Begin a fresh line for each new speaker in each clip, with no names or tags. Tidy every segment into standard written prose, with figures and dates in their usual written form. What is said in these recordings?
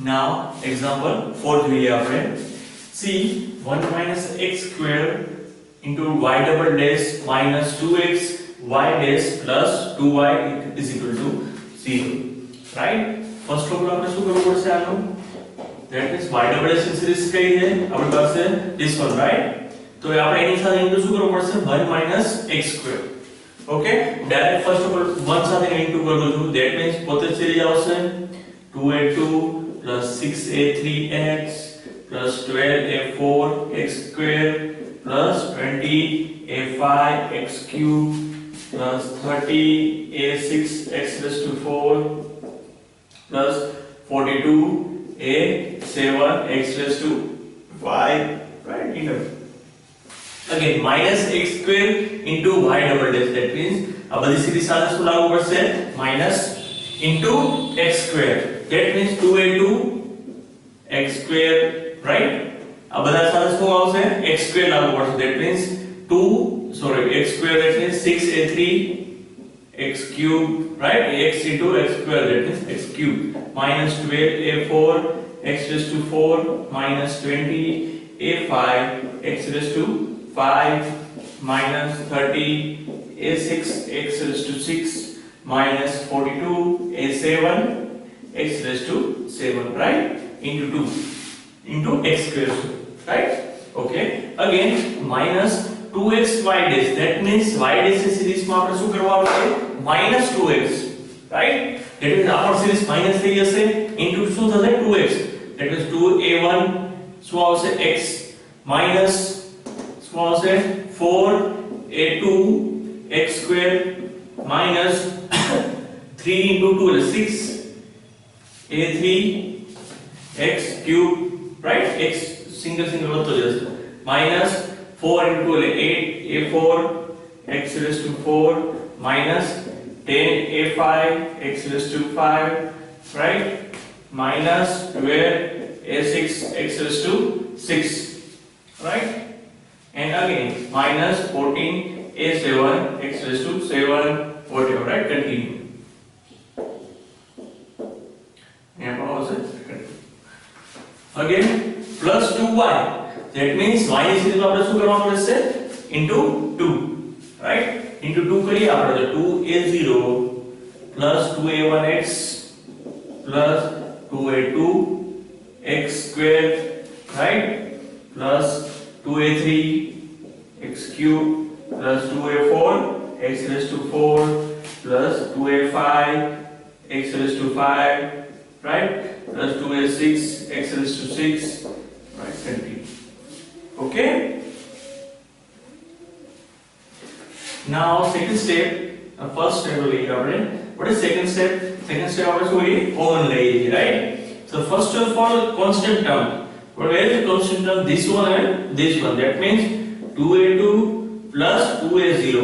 Now example 4 જોઈએ આપણે. See 1 minus x square into y double dash minus 2x y dash plus 2y is equal to 0. Right? First of all આપણે શું કરવું પડશે આનું? That means y double dash ની series કઈ છે? આપણી પાસે this one, right? તો આપણે એની સાથે ઇન્ટુ શું કરવું પડશે? 1 minus x square. Okay? Direct first of all 1 સાથે ઇન્ટુ કરું છું. That means પોતે સિરીઝ આવશે 2a2 plus 6a3x plus 12a4 x square plus 20a5 x cube plus 30a6 x raised to 4 plus 42a7 x raised to 5, right? Again minus x square into y double dash, that means આ બધી સીધી સાથે શું લાગુ પડશે? minus into x square, that means 2a2 x square, right? આ બધા સાથે શું આવશે? x square લાગુ પડશે, that means x square, that means 6a3 x cube, right? x into x square, that means x cube, minus 12a4 x raised to 4 minus 20a5 x raised to 5 minus 30a6 x raised to 6 minus 42a7 x raised to 7, right? Into 2 into x square, right? Okay, again minus 2x y dash, that means y dash ની સિરીઝમાં આપણે શું કરવાનું છે? minus 2x, right? that means our series minus થઈ જશે into શું થશે? 2x, that means 2a1 શું આવશે? x minus શું આવશે? 4a2 x square minus 3 into 2 is 6a3 x cube, right? x single વધતો જશે minus 4 into 8a4 x raised to 4 minus 10a5 x raised to 5, right? minus 12a6 x raised to 6, right? and again minus 14a7 x raised to 7, whatever, right? Continue. Again plus 2y, that means y ની સિરીઝમાં આપણે શું કરવાનું પડશે? into 2, right? into 2 કરીએ આપણે તો 2a0 plus 2a1x plus 2a2 x square, right? plus 2a3 x cube plus 2a4 x raised to 4 plus 2a5 x raised to 5, right? plus 2a6 x raised to 6, right? Continue. Okay, now second step, first step લઈએ આપણે. What is second step? Second step આપણે શું લઈએ? common લઈએ, right? So first of all constant term, but where is the constant term? This one and this one, that means 2a2 plus 2a0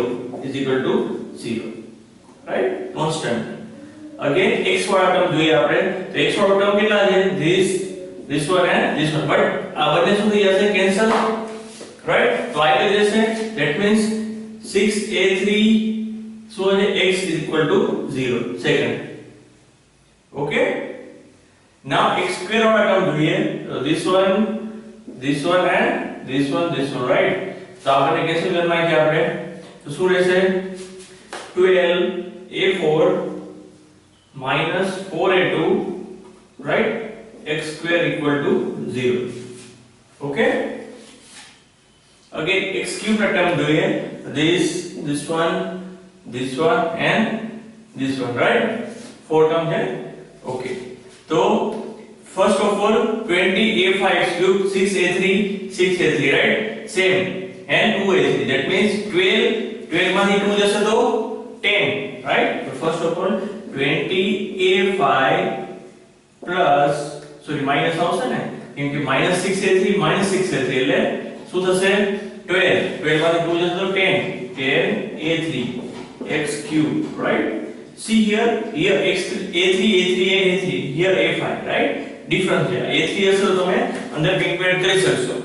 is equal to 0, right? constant. Again x વાળા term જોઈએ આપણે, તો x વાળો term કેટલા છે? this one and this one, but આ બંને શું થઈ જશે? Cancel, right? તો આ આવી જશે, that means 6a3 so x is equal to 0, second. Okay, now x square વાળા ટર્મ જોઈએ, તો this one and this one, right? તો આપણે કેન્સલ કરી નાખીએ આપણે, તો શું રહેશે? 12a4 minus 4a2, right? x square equal to 0. Okay, again x cube na term જોઈએ, this one and this one, right? 4 term है. Okay, so first of all 20a5 x cube 6a3 right? same, and 2a3, that means 12 માંથી 2 જશે તો 10, right? So first of all 20a5 plus minus આવશે ને, કેમ કે minus 6a3 એટલે શું થશે? 12 માંથી 2 જશે તો 10a3 x cube, right? see here x3 a3 here a5, right? difference છે. a3 હશે તો તમે અંદર કેલ્ક્યુલેટ કરી શકશો.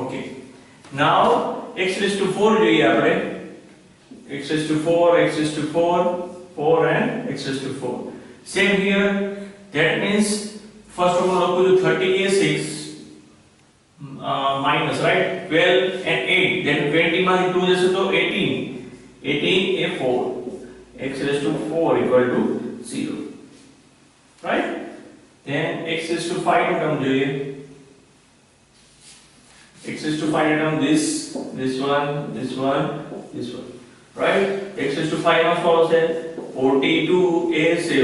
okay, now x raised to 4 જોઈએ આપણે, x raised to 4 4 and x raised to 4. Same here, that means first હું લખું છું 30a6 minus, right, 12 and 8, then 20 માંથી 2 જશે તો 18a4 x raised to 4 equal to 0, right? Then x raised to 5 નો term જોઈએ. X raised to 5 નો term this one, right? X raised to 5 માં શું આવશે? 42a7,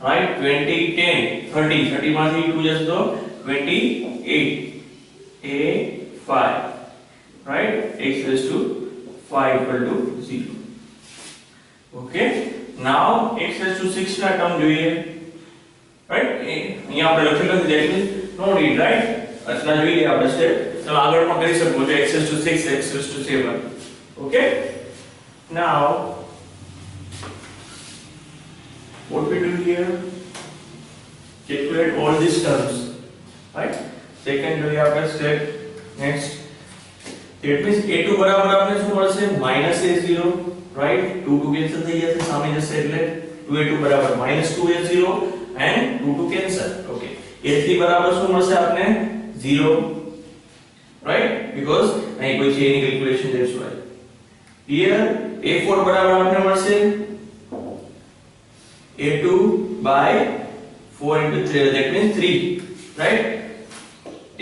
right? 20 10 30 માંથી 2 જશે તો 28a5, right? X raised to 5 equal to 0. Okay, now x raised to 6 ના ટર્મ જોઈએ, right? અહીંયા આપણે લખેલું છે that means no need, right? રચના જોઈ લઈએ આપણે સ્ટેપ. ચલો આગળ પણ કરી શકો છો. x raised to 6, x raised to 7. Okay, now what we do here, calculate all these terms, right? Second જોઈએ આપણે step. Next, that means a2 બરાબર આપણે શું મળશે? -a0, right? 2 2 કેન્સલ થઈ જશે, સામે જશે એટલે 2a2 બરાબર -2a0 and 2 2 cancel. Okay, a3 બરાબર શું મળશે આપને? 0, right? Because અહીં કોઈ છે એની calculation, that's why. Here a4 બરાબર આપને મળશે a2 by 4 into 3, that means 3, right?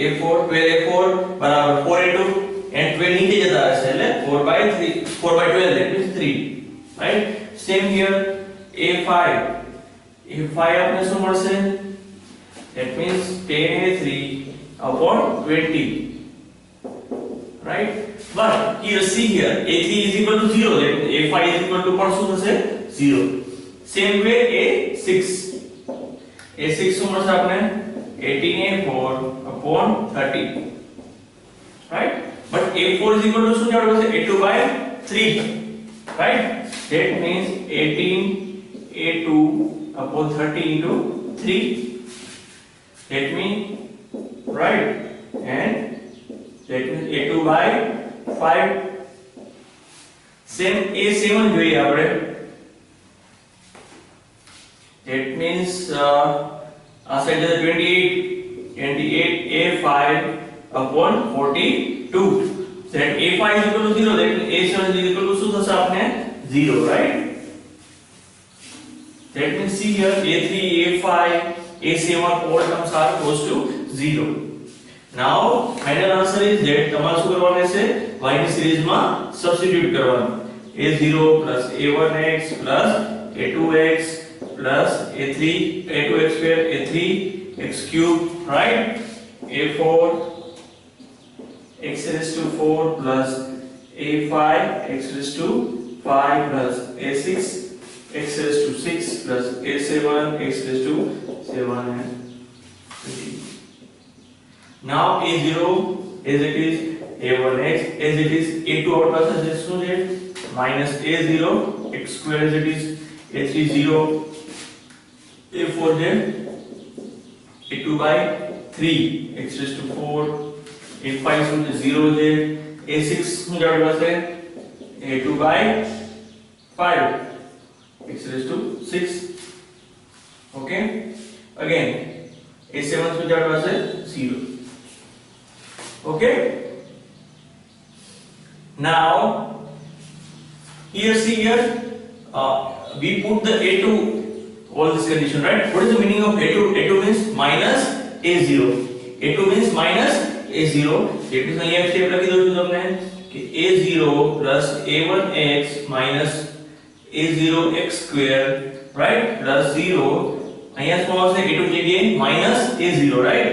a4 12a4 બરાબર 4a2 and 12 નીચે જતા હશે એટલે 4 by 12, that means 3, right? Same here a5 આપને શું મળશે? that means 10a3 upon 20, right? But here see here a3 is equal to 0, that means a5 is equal to પણ શું થશે? 0. Same way a6 શું મળશે આપને? 18a4 upon 30, right? But a4 is equal to શું જાણવું છે? a2 by 3, right? That means 18a2 upon 30 into 3, that means, right? And that means a2 by 5. Same a7 જોઈએ આપણે. That means આ side છે 28a5 upon 42, that a5 is equal to 0, that means a7 is equal to શું થશે આપને? 0, right? That means see here a3 a5 a7 all terms are close to 0. Now final answer is that તમારે શું કરવાનું રહેશે? y ની સિરીઝમાં substitute કરવાનું. a0 plus a1x plus a2x plus a2x square a3x cube, right? a4 x raised to 4 plus a5 x raised to 5 plus a6 x raised to 6 plus a7 x raised to 7 and 3. Now a0 as it is, a1x as it is, a2 our પાસે શું છે? minus a0 x square as it is, a3 0, a4 છે a2 by 3 x raised to 4, a5 શું છે? 0 છે, a6 શું જાણવું પડશે? a2 by 5 x raised to 6. Okay, again a7 શું જાણવું પડશે? 0. Okay, now here see here we put the a2 all this condition, right? What is the meaning of a2? a2 means minus a0. a2 means minus a0. That means અહીંયા step લખી દઉં છું તમને કે a0 plus a1x minus a0x square, right, plus 0. અહીંયા શું આવશે? a2 જગ્યાએ minus a0, right?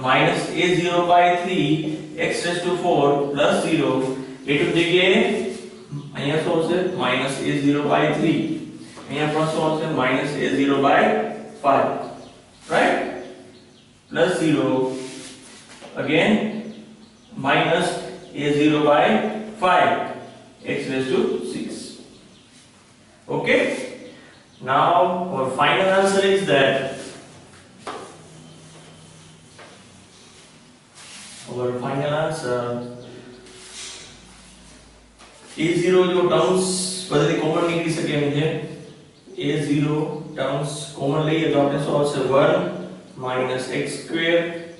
minus a0 by 3 x raised to 4 plus 0. a2 જગ્યાએ અહીંયા શું આવશે? minus a0 by 3. અહીંયા પણ શું આવશે? minus a0 by 5, right? plus 0. Again minus a0 by 5 x raised to 6. Okay, now our final answer is that our final answer a0 जो terms बदली कॉमन निकली सके मुझे a0 टर्म्स कॉमन લઈએ તો આપણે શું આવશે? 1 minus x square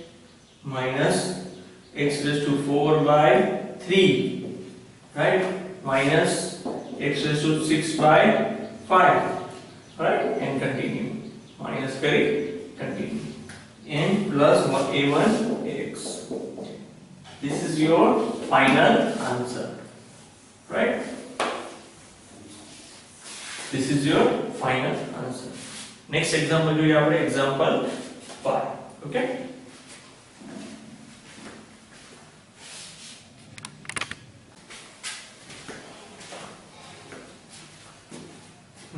minus x raised to 4 by 3, right, minus x raised to 6 by 5, right, and continue, minus kari continue, and plus a1x. This is your final answer, right? This is your final answer. Next example જોઈએ આપણે, example 5. Okay.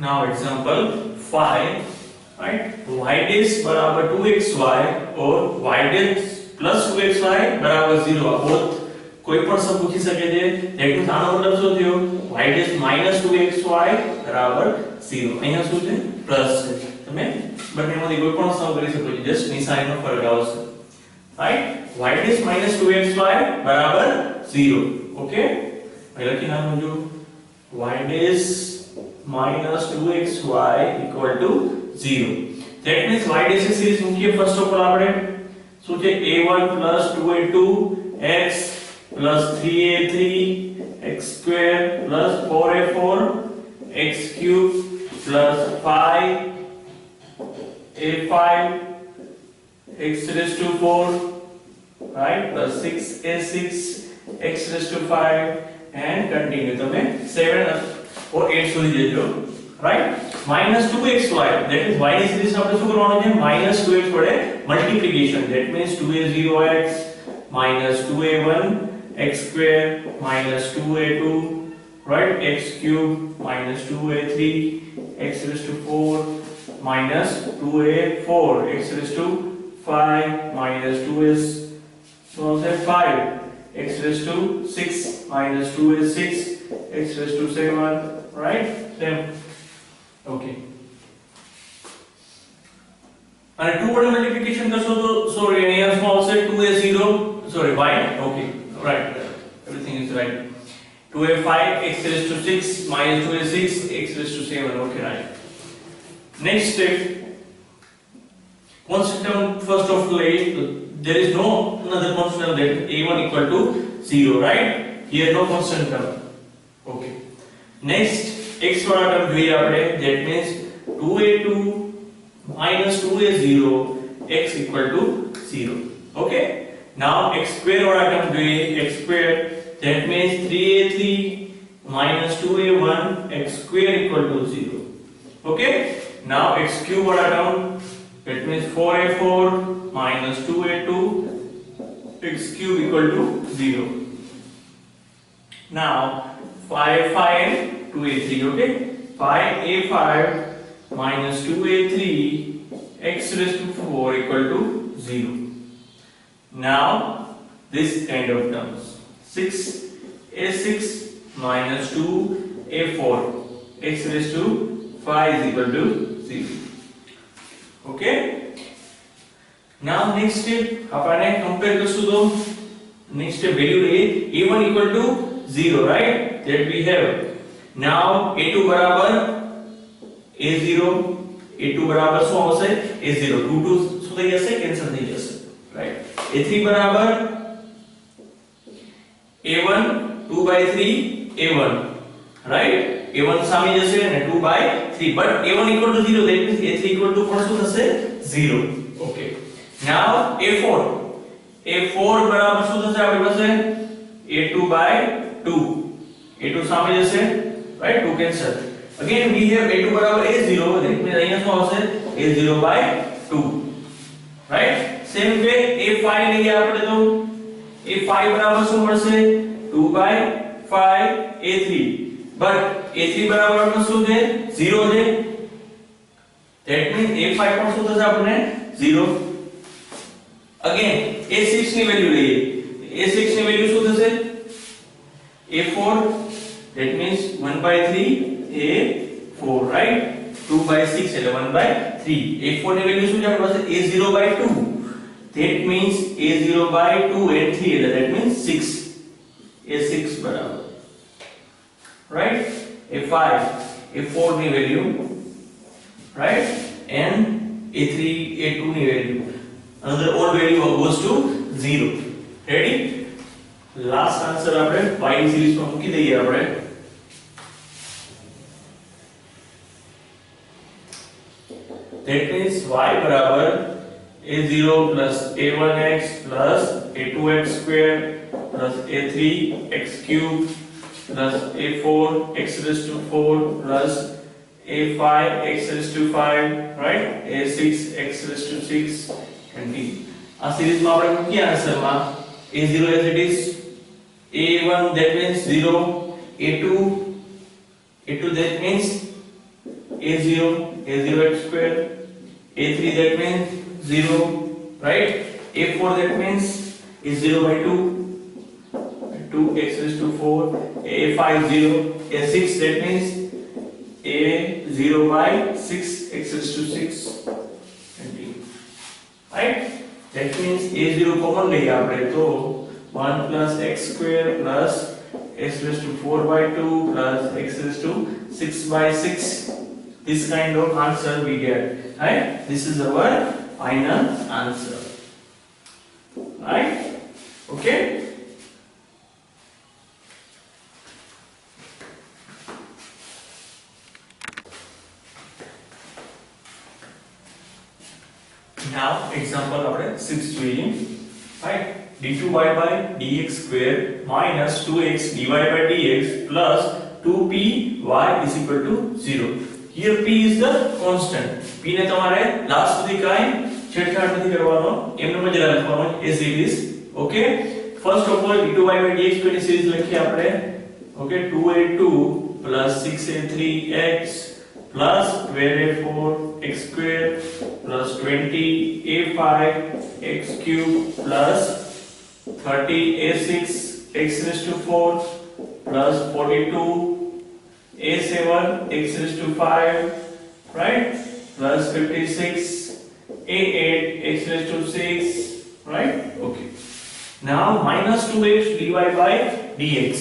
Now example 5, right? Y dash बराबर 2xy और y dash plus 2xy बराबर 0. આ both કોઈ પણ સમ પૂછી શકે છે. ધેટ મીન્સ આનો મતલબ શું થયો? y dash minus 2xy બરાબર 0. અહીંયા શું છે? પ્લસ છે. તમે બંનેમાંથી કોઈ પણ સમ કરી શકો છો, જસ્ટ નિશાનીનો ફરક આવશે, right? y dash minus 2xy બરાબર 0. ઓકે, હવે લખી નાખજો y dash minus 2xy equal to 0. That means y dash ની સીરીઝ મૂકીએ ફર્સ્ટ ઓફ ઓલ આપણે. શું છે? a1 plus 2a2 x plus 3a3 x square plus 4a4 x cube plus 5a5 x raised to 4, right, plus 6a6 x raised to 5 and continue. તમે 7 or 8 સુધી જજો, right? minus 2xy, that is y ની series આપણે શું કરવાનું છે? minus 2x વડે multiplication. that means 2a0x minus 2a1 x square minus 2a2, right, x cube minus 2a3 x raised to 4 minus 2a4 x raised to 5 minus 2s, so 5 x raised to 6 minus 2a6 x raised to 7, right? Same. Okay. અને 2 વડે multiplication કરશો તો sorry અહીંયા શું આવશે? 2a0 sorry y, okay, right, everything is right. 2a5 x raised to 6 minus 2a6 x raised to 7, okay, right. Next step, constant term first of all, there is no another constant term, that a1 equal to 0, right? Here no constant term. Okay. Next x वाला term જોઈએ આપણે, that means 2a2 minus 2a0 x equal to 0. Okay. Now x square वाला term જોઈએ, x square, that means 3a3 minus 2a1 x square equal to 0. Okay. Now x cube वाला term, that means 4a4 minus 2a2 x cube equal to 0. Now 5 and 2a3, okay? 5a5 minus 2a3 x raised to 4 equal to 0. Now this kind of terms, 6a6 minus 2a4 x raised to 5 is equal to 0. Okay? Now next step, આપણે compare કરશું તો next step value લઈએ, a1 equal to 0, right? That we have. Now a2 બરાબર a0, a2 બરાબર શું આવશે? a0, 2 શું થઈ જશે? કેન્સલ થઈ જશે, right? a3 બરાબર a1, 2/3 a1, right? a1 સામે જશે અને 2/3, but a1 equal to 0, that means a3 equal to પણ શું થશે? 0. Okay. Now a4, a4 બરાબર શું થશે આપણી પાસે? a2/2, a2 સામે જશે, right? 2 cancel. Again we have a2 બરાબર a0, that means અહીંયા શું આવશે? a0/2, right? Same way a5 લઈએ આપણે તો a5 બરાબર શું મળશે? 2/5 a3, but a3 બરાબર આપણને શું છે? 0 છે. That means a5 પણ શું થશે આપણને? 0. Again a6 ની વેલ્યુ લઈએ, a6 ની વેલ્યુ શું થશે? a4, that means 1/3 a4, right? 2/6 એટલે 1/3. a4 ની વેલ્યુ શું છે આપણી પાસે? a0/2, that means a0/2 and 3 એટલે that means 6, a6 બરાબર, right? a5, a4 ની value, right? and a3 a2 ની value another old value goes to 0. Ready? Last answer આપણે y ની સિરીઝ માં મૂકી દઈએ આપણે. That means y બરાબર a0 plus a1x plus a2x square plus a3x cube plus a4x raised to 4 plus a5x raised to 5, right? a6x raised to 6 and d. આ series માં આપણે મૂકી આન્સરમાં a0 as it is, a1 that means 0, a2 that means a0x square, a3 that means 0, right? a4 that means a0 by 2, 2x raised to 4, a5 0, a6 that means a0 by 6x raised to 6 and d, right? That means a0 common લઈએ આપણે તો 1 plus x square plus x raised to 4 by 2 plus x raised to 6 by 6. This kind of answer we get, right? This is our final answer, right? Okay. Now example આપણે 6 જોઈએ, right? d2y by dx square minus 2x dy by dx plus 2py is equal to 0. Here p is the constant. p ને તમારે last સુધી કાઈ છેડછાડ નથી કરવાનો, એમનેમ જ લખવાનો as it is. Okay, first of all d2y by dx square ની સિરીઝ લખીએ આપણે. Okay, 2a2 plus 6a3x plus 12a4x square plus 20a5x cube plus 30a6x raised to 4 plus 42a7x raised to 5, right? Plus 56a8x raised to 6, right? Okay. Now minus 2x dy by dx.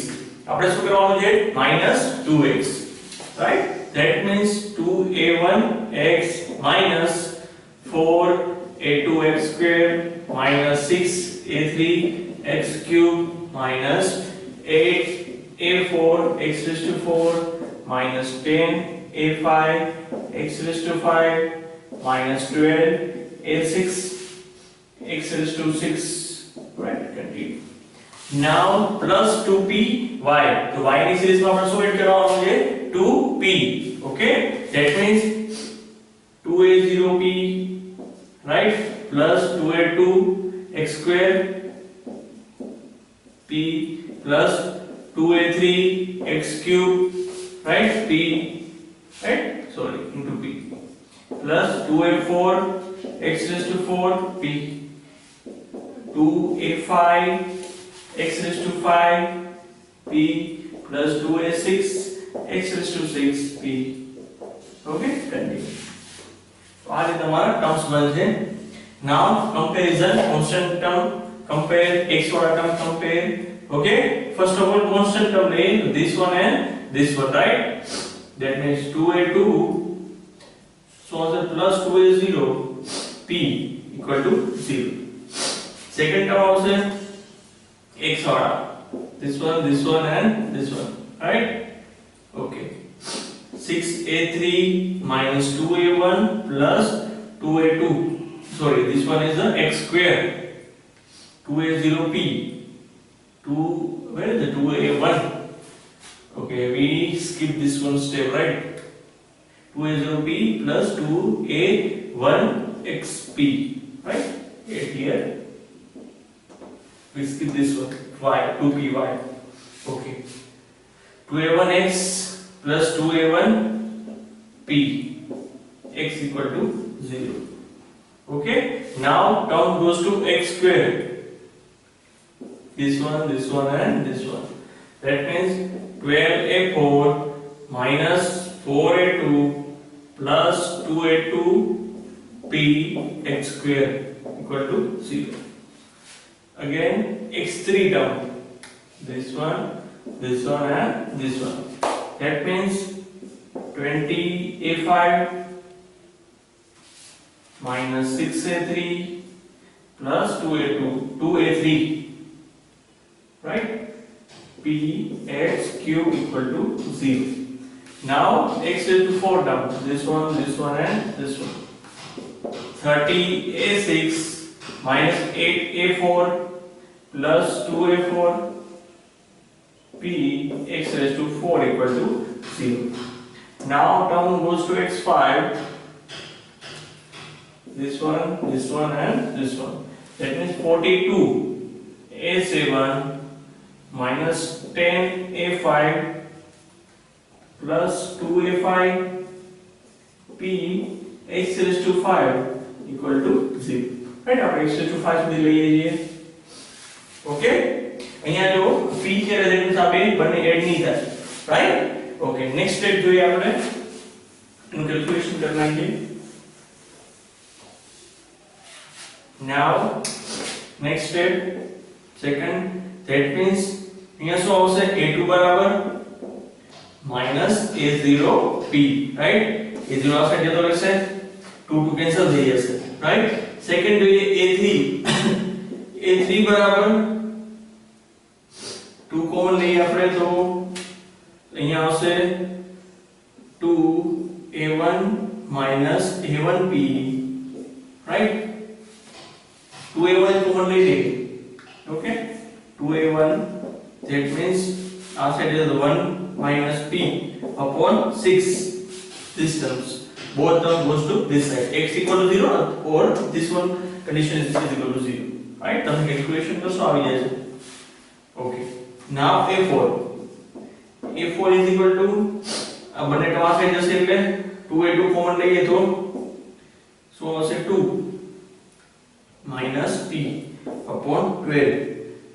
આપણે શું કરવાનું છે? minus 2x, right? That means 2a1x minus 4a2x square minus 6a3x cube minus 8a4x raised to 4 minus 10a5x raised to 5 minus 12a6x raised to 6, right? Continue. Now plus 2py. તો y ની સિરીઝમાં આપણે શું add કરવાનું છે? 2p. Okay, that means 2a0p, right? Plus 2a2x square p plus 2a3x cube, right? p, right? Sorry, into p plus 2a4x raised to 4 p, 2a5x raised to 5 p plus 2a6x raised to 6 p. Okay, continue. So આ રીતે તમારા terms બનશે. Now comparison, constant term compare, x વાળા term compare. Okay, first of all constant term લઈએ, this one and this one, right? That means 2a2 so answer plus 2a0 p equal to 0. Second term આવશે x વાળા, this one and this one, right? Okay, 6a3 minus 2a1 plus 2a2, sorry, this one is the x square, 2a0p, 2, where is the 2a1? Okay, we skip this one step, right? 2a0p plus 2a1xp, right? Here we skip this one, y, 2py. Okay, 2a1x plus 2a1p, x equal to 0. Okay, now term goes to x square, this one and this one. That means 12a4 minus 4a2 plus 2a2p x square equal to 0. Again x3 term, this one and this one. That means 20a5 minus 6a3 plus 2a2 2a3, right? P x cube equal to 0. Now x raised to 4 down, this one and this one. 30a6 minus 8a4 plus 2a4 p x raised to 4 equal to 0. Now down goes to x5, this one and this one. That means 42a7 minus 10a5 plus 2a5 p x raised to 5 equal to 0. Right? આપણે x raised to 5 સુધી લઈએ છીએ. Okay, અહીંયા જો p છે રેઝિડન્સ આ બે બંને એડ નહીં થાય. રાઈટ? ઓકે, નેક્સ્ટ સ્ટેપ જોઈએ આપણે. એનું કેલ્ક્યુલેશન કરી નાખીએ. Now next step, second, that means અહીંયા શું આવશે? a2 બરાબર minus a0p, right? a0 આવશે જે તો રહેશે 2 2 કેન્સલ થઈ જશે, right? સેકન્ડ જોઈએ a3 a3 બરાબર 2 કોમન લઈએ આપણે તો અહીંયા આવશે 2a1 minus a1p, right? 2a1 common લઈ લઈએ. Okay, 2a1, that means our side is 1 minus p upon 6. This terms, both terms goes to this side. X equal to 0 or this one condition is equal to 0. Right? તમે calculation કરશો આવી જાય છે. Okay, now a4 is equal to આ બંને term આ side જશે એટલે 2a2 કોમન લઈએ તો શું આવશે? 2 minus p upon 12,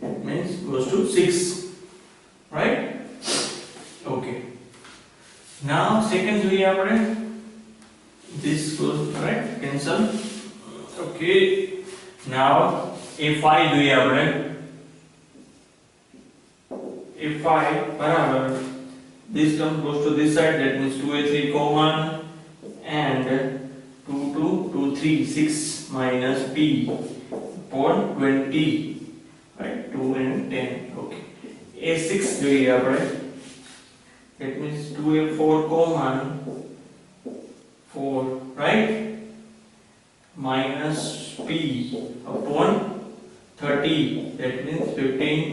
it means goes to 6, right? Okay, now second જોઈએ આપણે, this goes, right, cancel. Okay, now a5 જોઈએ આપણે. a5 બરાબર this term goes to this side, that means 2a3 common and 2 2 2 3 6 minus p upon 20, right? 2 and 10. Okay, a6 જોઈએ આપણે. That means 2a4 common 4, right? Minus p upon 30, that means 15.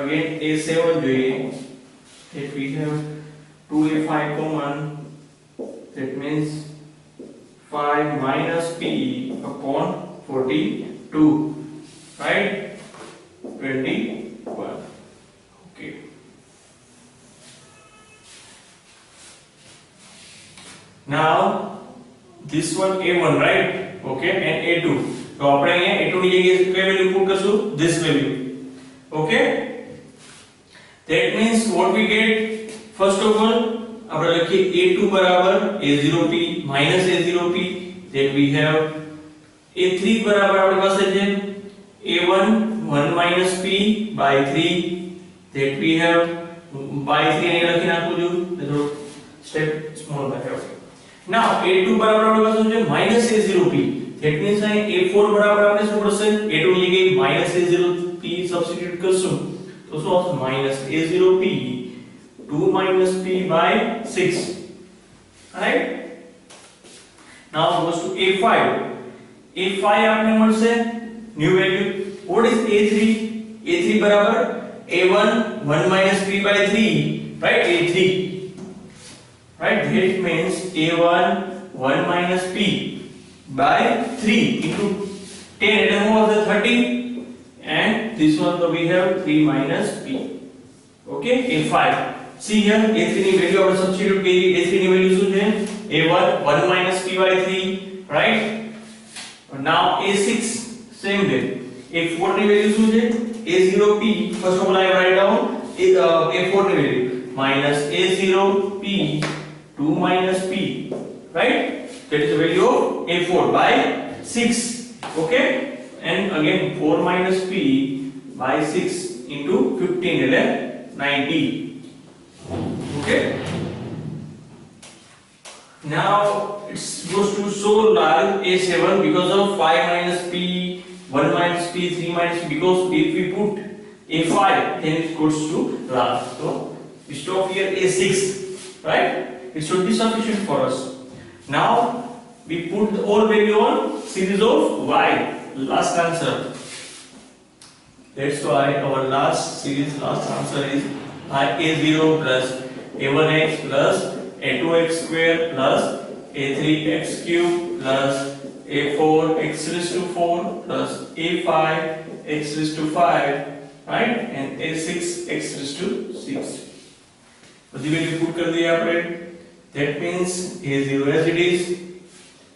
Again a7 જોઈએ. If we have 2a5 common, that means 5 minus p upon 42, right? 21. Okay, now this one a1, right? Okay, and a2. તો આપણે અહીંયા a2 ની જગ્યાએ કઈ value put કરશું? This value. Okay, that means what we get, first of all આપણે લખીએ a2 બરાબર a0p minus a0p, then we have a3 બરાબર આપણી પાસે છે a1 1 minus p by 3, that we have by 3 અહીંયા લખી નાખું છું તો સ્ટેપ સ્મોલ થાય. Okay, now a2 બરાબર આપણી પાસે છે minus a0p, that means અહીં a4 બરાબર આપણે શું પડશે? a2 ની જગ્યાએ minus a0p સબસ્ટિટ્યુટ કરશું તો શું આવશે? minus a0p 2 minus p by 6, right? Now goes to a5. a5 આપને મળશે new value. What is a3? a3 બરાબર a1 1 minus p by 3, right? a3, right? That means a1 1 minus p by 3 into 10, it is more than 30, and this one so we have 3 minus p. Okay, a5. See here, a3 ની value આપણે substitute કરી. a3 ની value શું છે? a1 1 minus p by 3, right? Now a6 same way. a4 ની value શું છે? a0p, first of all I write down a4 ની value minus a0p 2 minus p, right? That is the value of a4 by 6. Okay, and again 4 minus p by 6 into 15 એટલે 90. Okay, Now it goes to so large A7 because of 5 minus P, 1 minus P, 3 minus P, because if we put A5 then it goes to large. So we stop here A6, right? It should be sufficient for us. Now we put all value on series of Y, last answer. That's why our last answer is A0 plus A1x plus A2x square plus A3x cube plus A4x raised to 4 plus A5 x raised to 5, right, and A6 x raised to 6. બધી value put કરી દઈએ આપણે. That means A0 as it is,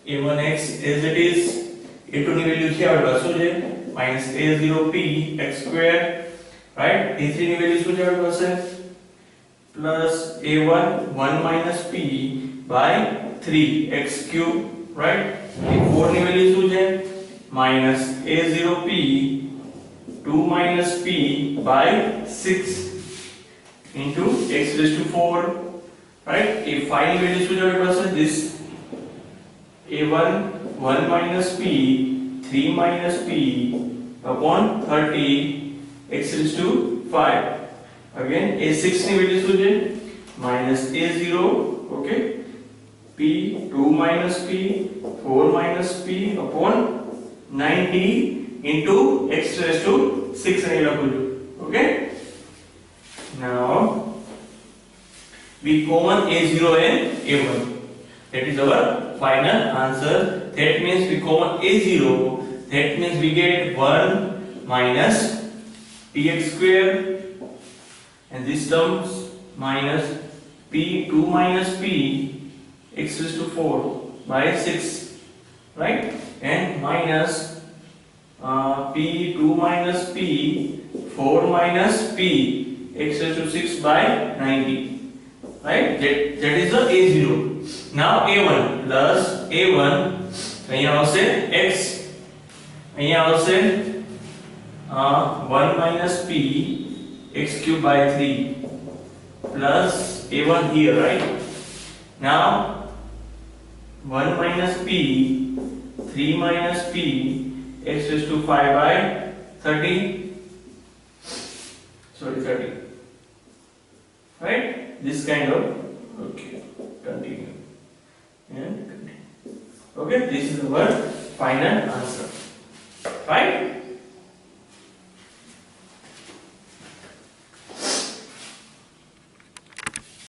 A1x as it is, A2 ની value છે આપણી પાસે શું છે minus A0p x square, right, A3 ની વેલ્યુ શું છે આપણી પાસે plus A1 1 minus p by 3 x cube, right, A4 ની વેલ્યુ શું છે minus A0p 2 minus p by 6 into x raised to 4, right, A5 ની વેલ્યુ શું છે આપણી પાસે this A1 1 minus p 3 minus p upon 30 x raised to 5. Again A6 ની value શું છે minus A0, okay, p 2 minus p 4 minus p upon 90 into x raised to 6 અહીં લખું છું. Okay, now we common A0 and A1. That is our final answer. That means we common A0. That means we get 1 minus px square, and this terms minus p2 minus p x raised to 4 by 6, right, and minus p2 minus p 4 minus p x raised to 6 by 90, right, that is the A0. Now A1 plus A1 અહીંયા આવશે x, અહીંયા આવશે 1 minus p x cube by 3 plus A1 here, right. Now 1 minus p 3 minus p x raised to 5 by 30, right, this kind of, okay, continue and continue. Okay, this is our final answer, right.